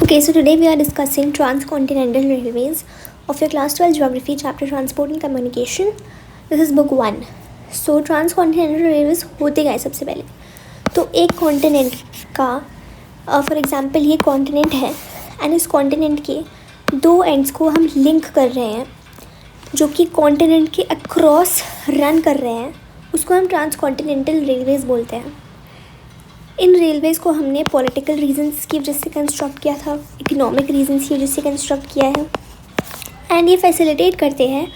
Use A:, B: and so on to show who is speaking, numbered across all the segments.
A: Okay, so today we are discussing transcontinental railways of your class 12 geography chapter transport and communication. This is book 1. So transcontinental railways होते क्या है सबसे पहले तो एक continent का फॉर एग्जांपल ये कॉन्टिनेंट है एंड इस कॉन्टिनेंट के दो एंड्स को हम लिंक कर रहे हैं जो कि कॉन्टिनेंट के अक्रॉस रन कर रहे हैं, उसको हम ट्रांसकॉन्टिनेंटल रेलवेज बोलते हैं. इन रेलवेज़ को हमने पॉलिटिकल रीजंस की वजह से कंस्ट्रक्ट किया था, इकोनॉमिक रीजंस की वजह से कंस्ट्रक्ट किया है एंड ये फैसिलिटेट करते हैं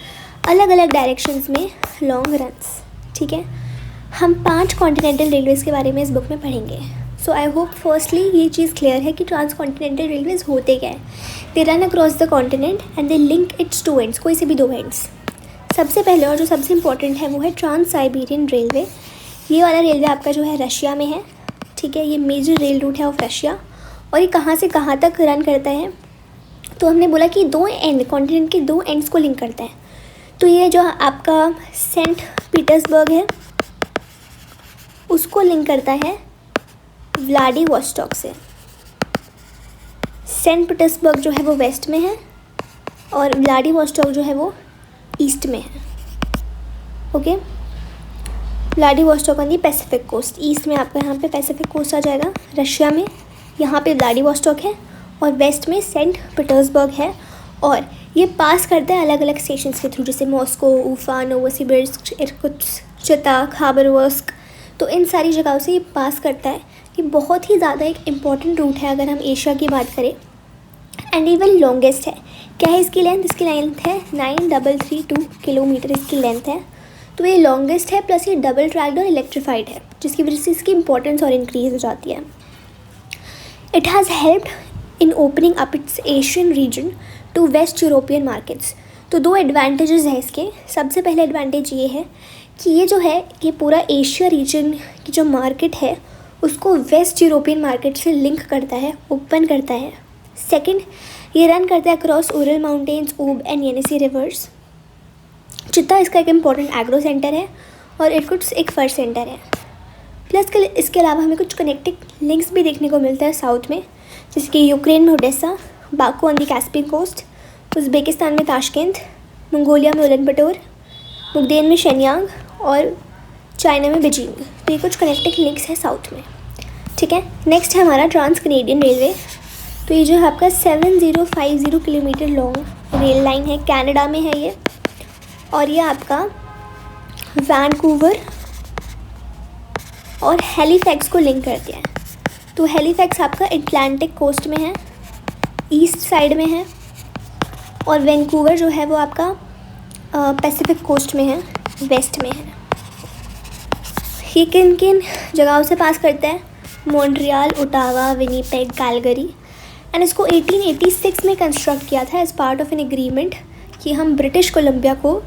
A: अलग अलग डायरेक्शंस में लॉन्ग रन्स. ठीक है, हम 5 कॉन्टिनेंटल रेलवेज़ के बारे में इस बुक में पढ़ेंगे. सो आई होप फर्स्टली ये चीज़ क्लियर है कि ट्रांसकॉन्टिनेंटल रेलवेज़ होते क्या है. They run across the continent and they link it's two ends, कोई से भी दो एंड्स. सबसे पहले और जो सबसे इम्पॉर्टेंट है वो है ट्रांस साइबेरियन रेलवे. ये वाला रेलवे आपका जो है रशिया में है. ठीक है, ये मेजर रेल रूट है ऑफ रशिया और ये कहाँ से कहाँ तक रन करता है. तो हमने बोला कि दो एंड कॉन्टिनेंट के दो एंड्स को लिंक करता है. तो ये जो आपका सेंट पीटर्सबर्ग है उसको लिंक करता है व्लादिवोस्टॉक से. सेंट पीटर्सबर्ग जो है वो वेस्ट में है और व्लादिवोस्टॉक जो है वो ईस्ट में है. Okay, Vladivostok on the Pacific coast, east में आपका यहाँ पे पैसिफिक कोस्ट आ जाएगा रशिया में. यहाँ पे व्लादिवोस्टॉक है और वेस्ट में सेंट पीटर्सबर्ग है और ये पास करता है अलग अलग स्टेशंस के थ्रू, जैसे मॉस्को, उफा, नोवोसिबिर्स्क, इर्कुत्स्क, चिता, खाबरवर्स्क. तो इन सारी जगहों से ये पास करता है. ये बहुत ही ज़्यादा एक इम्पॉर्टेंट रूट है अगर हम एशिया की बात करें एंड इवन लॉन्गेस्ट है. क्या है इसकी लेंथ? इसकी लेंथ है 9332 किलोमीटर इसकी लेंथ है. तो ये लॉन्गेस्ट है प्लस ये डबल ट्रैक्ड और इलेक्ट्रीफाइड है, जिसकी वजह से इसकी इंपॉर्टेंस और इंक्रीज हो जाती है. It has helped in opening up its Asian region to west European markets. तो दो एडवांटेजेस हैं इसके. सबसे पहले एडवांटेज ये है कि ये जो है ये पूरा एशिया रीजन की जो मार्केट है उसको वेस्ट यूरोपियन मार्केट से लिंक करता है, ओपन करता है. सेकेंड, ये रन करता है अक्रॉस उरल माउंटेन्स, ऊब एंड येनिसी रिवर्स. चित्ता इसका एक इम्पॉर्टेंट एग्रो सेंटर है और इर्कुत्स्क एक फर सेंटर है. प्लस इसके अलावा हमें कुछ कनेक्टिंग लिंक्स भी देखने को मिलता है साउथ में, जैसे कि यूक्रेन में Odesa, Baku on the Caspian coast, Uzbekistan में ताशकेंत, मंगोलिया में उलन-बटोर, मुगदेन में शेनयांग और चाइना में बीजिंग. तो ये कुछ कनेक्टिंग लिंक्स है साउथ में. ठीक है, नेक्स्ट है हमारा ट्रांस कनेडियन रेलवे. तो ये जो है आपका 7050 किलोमीटर लॉन्ग रेल लाइन है, कनाडा में है ये और ये आपका वैंकूवर और हैलीफैक्स को लिंक करते हैं. तो हैलीफैक्स आपका अटलांटिक कोस्ट में है, ईस्ट साइड में है और वैंकूवर जो है वो आपका पैसिफिक कोस्ट में है, वेस्ट में है. ये किन किन जगहों से पास करता है? Montreal, Ottawa, Winnipeg, Calgary. And इसको 1886 में कंस्ट्रक्ट किया था as part of an agreement कि हम ब्रिटिश कोलंबिया को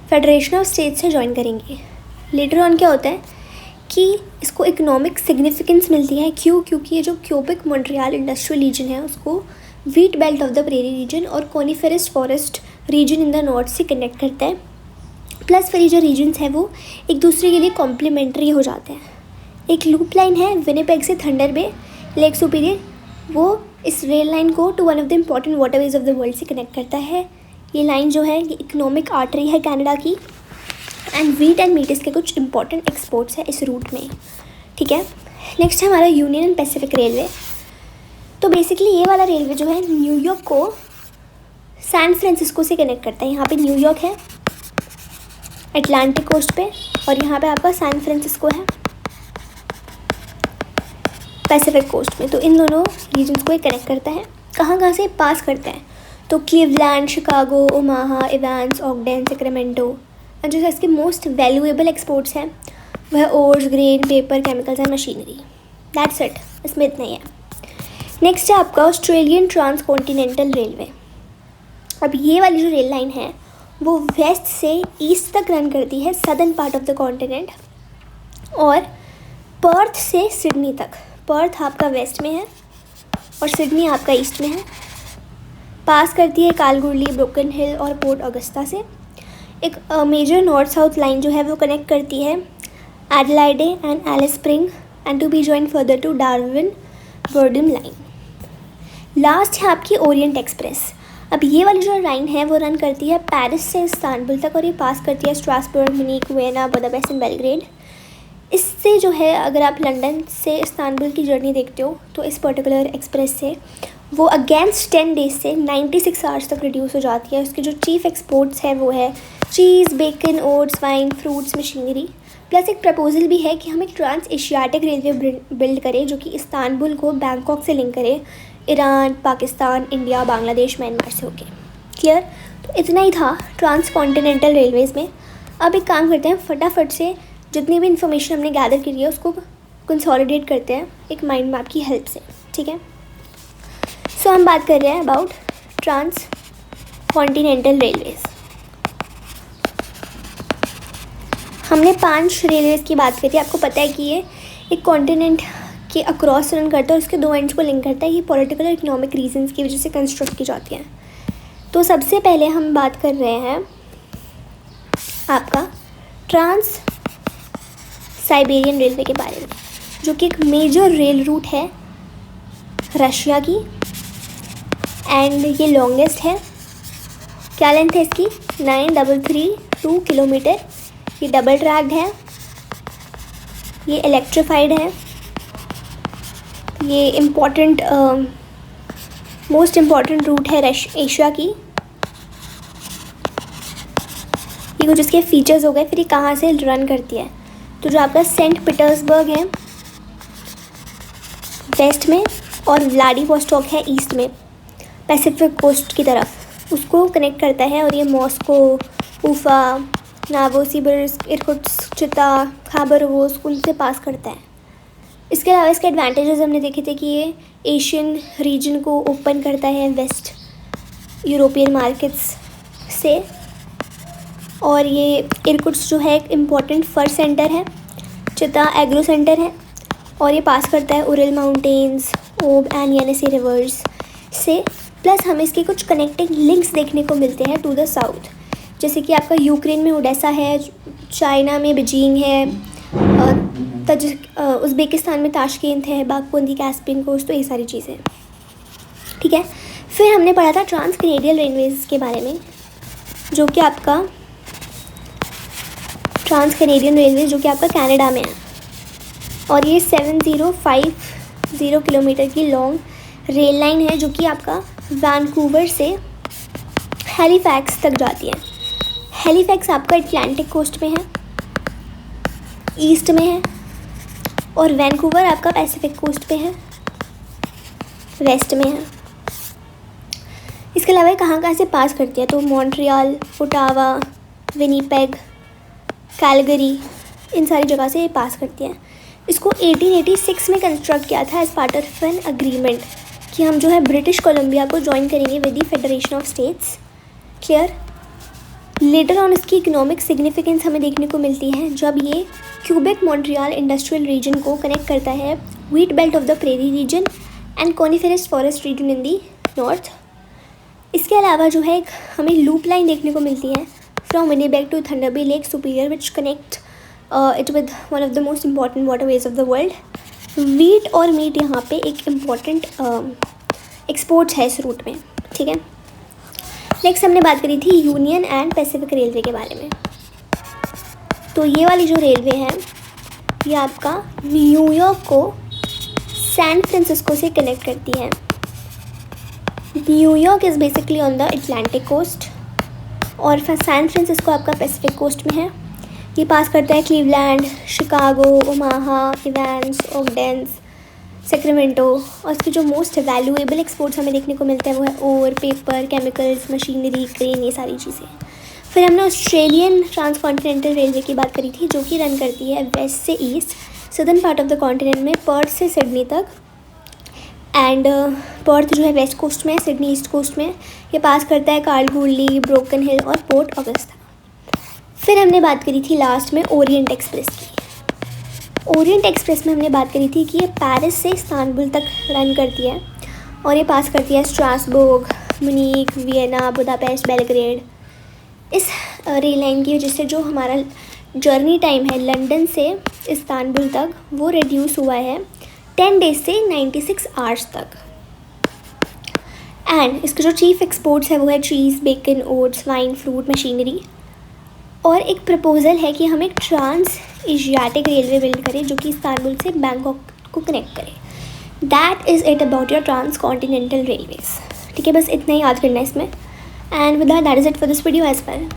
A: फेडरेशन ऑफ स्टेट्स से ज्वाइन करेंगे. लेटर ऑन क्या होता है कि इसको इकोनॉमिक सिग्निफिकेंस मिलती है. क्योंकि ये जो क्यूबिक मॉन्ट्रियल इंडस्ट्रियल रीजन है उसको wheat belt of the prairie region और coniferous forest region in the north से कनेक्ट करता है. प्लस फिर ये जो रीजन्स हैं वो एक दूसरे के लिए कॉम्प्लीमेंट्री हो जाते हैं. एक लूप लाइन है विनिपेग से थंडर बे, लेक सुपीरियर, वो इस रेल लाइन को to one of the important waterways of the world से कनेक्ट करता है. ये लाइन जो है ये इकोनॉमिक आर्टरी है कनाडा की एंड वीट एंड मीट इसके कुछ इंपॉर्टेंट एक्सपोर्ट्स है इस रूट में. ठीक है, नेक्स्ट है हमारा यूनियन एंड पैसिफिक रेलवे. तो बेसिकली ये वाला रेलवे जो है न्यूयॉर्क को सैन फ्रांसिस्को से कनेक्ट करता है. यहाँ पे न्यूयॉर्क है अटलांटिक कोस्ट पे और यहाँ पे आपका सैन फ्रांसिस्को है पैसिफिक कोस्ट में. तो इन दोनों रीजन्स को ये कनेक्ट करता है. कहाँ कहाँ से पास करता है? तो Cleveland, Chicago, Omaha, Evans, Ogden, Sacramento. और जो इसके मोस्ट वैल्यूएबल एक्सपोर्ट्स हैं वह ores, grain, paper, chemicals and machinery. That's it, इसमें इतना ही है. नेक्स्ट है आपका ऑस्ट्रेलियन ट्रांसकॉन्टिनेंटल रेलवे. अब ये वाली जो रेल लाइन है वो वेस्ट से ईस्ट तक रन करती है, southern part of the continent, और पर्थ से सिडनी तक. पर्थ आपका वेस्ट में है और सिडनी आपका ईस्ट में है. पास करती है कालगुरली, ब्रोकन हिल और पोर्ट ऑगस्टा से. एक मेजर नॉर्थ साउथ लाइन जो है वो कनेक्ट करती है Adelaide and Alice Spring and to be join further to Darwin Birdum line. Last है आपकी ओरिएंट एक्सप्रेस। अब ये वाली जो लाइन है वो रन करती है पेरिस से इस्तांबुल तक और ये पास करती है Strasbourg, Munich, Vienna, Budapest and Belgrade. इससे जो है अगर आप लंदन से इस्तांबुल की जर्नी देखते हो तो इस पर्टिकुलर एक्सप्रेस से वो अगेंस्ट 10 डेज से 96 आवर्स तक रिड्यूस हो जाती है। उसके जो चीफ एक्सपोर्ट्स है वो है cheese, bacon, oats, wine, fruits, machinery. Plus एक प्रपोजल भी है कि हम एक ट्रांस एशियाटिक रेलवे बिल्ड करें जो कि इस्तांबुल को बैंकॉक से लिंक करे Iran, Pakistan, India, Bangladesh, Myanmar से होके। क्लियर? तो इतना ही था ट्रांस कॉन्टिनेंटल रेलवेज़ में। अब एक काम करते हैं, फटाफट से जितनी भी इन्फॉर्मेशन हमने गैदर करी है उसको कंसोलिडेट करते हैं एक माइंड मैप की हेल्प से। ठीक है, सो हम बात कर रहे हैं अबाउट ट्रांस कॉन्टिनेंटल रेलवेज़। हमने 5 रेलवेज़ की बात करी। आपको पता है कि ये एक कॉन्टिनेंट के अक्रॉस रन करता है और उसके 2 एंड्स को लिंक करता है। ये पॉलिटिकल और इकोनॉमिक रीजंस की वजह से कंस्ट्रक्ट की जाती हैं। तो सबसे पहले हम बात कर रहे हैं आपका ट्रांस साइबेरियन रेलवे के बारे में, जो कि एक मेजर रेल रूट है रशिया की एंड ये लॉन्गेस्ट है। क्या लेंथ है इसकी? 9332 किलोमीटर। ये डबल ट्रैक्ड है, ये इलेक्ट्रिफाइड है, ये इम्पॉर्टेंट मोस्ट इम्पॉर्टेंट रूट है एशिया की। ये कुछ इसके फीचर्स हो गए। फिर ये कहाँ से रन करती है? तो जो आपका सेंट पीटर्सबर्ग है वेस्ट में और व्लादिवोस्टॉक है ईस्ट में पैसिफिक कोस्ट की तरफ, उसको कनेक्ट करता है। और ये मॉस्को, उफा, नोवोसिबिर्स्क, इरकुट्स्क, चिता, खाबरोवस्क उनसे पास करता है। इसके अलावा इसके एडवांटेजेस हमने देखे थे कि ये एशियन रीजन को ओपन करता है वेस्ट यूरोपियन मार्केट्स से। और ये इरकुट्स्क जो है एक इम्पॉर्टेंट फर सेंटर है, चिता एग्रो सेंटर है और ये पास करता है उरल माउंटेन्स, ओब एंड येनिसी रिवर्स से। प्लस हमें इसके कुछ कनेक्टिंग लिंक्स देखने को मिलते हैं टू द साउथ, जैसे कि आपका यूक्रेन में ओडेसा है, चाइना में बीजिंग है, उज़्बेकिस्तान में ताशकेंत है, बागपुंदी, कैस्पियन कोस्ट, तो ये सारी चीज़ें। ठीक है, फिर हमने पढ़ा था ट्रांस कैनेडियन रेलवेज़ के बारे में, जो कि आपका ट्रांस कैनेडियन रेलवेज़ जो कि आपका कनाडा में है। और ये 7050 किलोमीटर की लॉन्ग रेल लाइन है जो कि आपका वैंकूवर से हैलीफैक्स तक जाती है। हैलीफैक्स आपका अटलांटिक कोस्ट में है, ईस्ट में है, और वैंकूवर आपका पैसिफिक कोस्ट पे है, वेस्ट में है। इसके अलावा कहाँ से पास करती है? तो मॉन्ट्रियल, ओटावा, विनीपेग, कैलगरी, इन सारी जगह से ये पास करती है। इसको 1886 में कंस्ट्रक्ट किया था as part of an agreement कि हम जो है ब्रिटिश कोलंबिया को ज्वाइन करेंगे with the federation of states. Clear? Later on इसकी इकोनॉमिक सिग्निफिकेंस हमें देखने को मिलती है जब ये क्यूबेक मॉन्ट्रियल इंडस्ट्रियल रीजन को कनेक्ट करता है wheat belt of the prairie region and coniferous forest region in the north. इसके अलावा जो है एक हमें लूप लाइन देखने को मिलती है from Winnipeg to Thunder Bay Lake Superior which connect it with one of the most important waterways of the world. Wheat और मीट यहाँ पे एक इम्पॉर्टेंट एक्सपोर्ट्स है इस रूट में। ठीक है, नेक्स्ट हमने बात करी थी यूनियन एंड पैसिफिक रेलवे के बारे में। तो ये वाली जो रेलवे है ये आपका न्यूयॉर्क को सैन फ्रांसिस्को से कनेक्ट करती है। New York is basically on the Atlantic coast और सैन फ्रांसिस्को आपका पैसिफिक कोस्ट में है। ये पास करता है Cleveland, Chicago, Omaha, Evans, Ogdens, Sacramento. और इसके जो मोस्ट वैल्यूएबल एक्सपोर्ट्स हमें देखने को मिलते हैं वो है ओर, पेपर, केमिकल्स, मशीनरी, क्रेन, ये सारी चीज़ें। फिर हमने ऑस्ट्रेलियन ट्रांसकॉन्टिनेंटल रेलवे की बात करी थी जो कि रन करती है वेस्ट से east southern part of the continent में पर्थ से सिडनी तक। एंड पर्थ जो है वेस्ट कोस्ट में, सिडनी ईस्ट कोस्ट में। ये पास करता है कार्लगुली, ब्रोकन हिल और पोर्ट ऑगस्टा। फिर हमने बात करी थी लास्ट में ओरिएंट एक्सप्रेस की। ओरिएंट एक्सप्रेस में हमने बात करी थी कि ये पेरिस से इस्तांबुल तक रन करती है और ये पास करती है Strasbourg, Munich, Vienna, Budapest, Belgrade. इस रेल लाइन की वजह से जो हमारा जर्नी टाइम है लंदन से इस्तांबुल तक वो रिड्यूस हुआ है 10 डेज से 96 आवर्स तक। एंड इसके जो चीफ एक्सपोर्ट्स है वो है cheese, bacon, oats, wine, fruit, machinery. और एक प्रपोज़ल है कि हम एक ट्रांस एशियाटिक रेलवे बिल्ड करें जो कि इस्तांबुल से बैंकॉक को कनेक्ट करे। That is it about your transcontinental railways. ठीक है, बस इतना ही याद करना है इसमें। And with that is it for this video as well.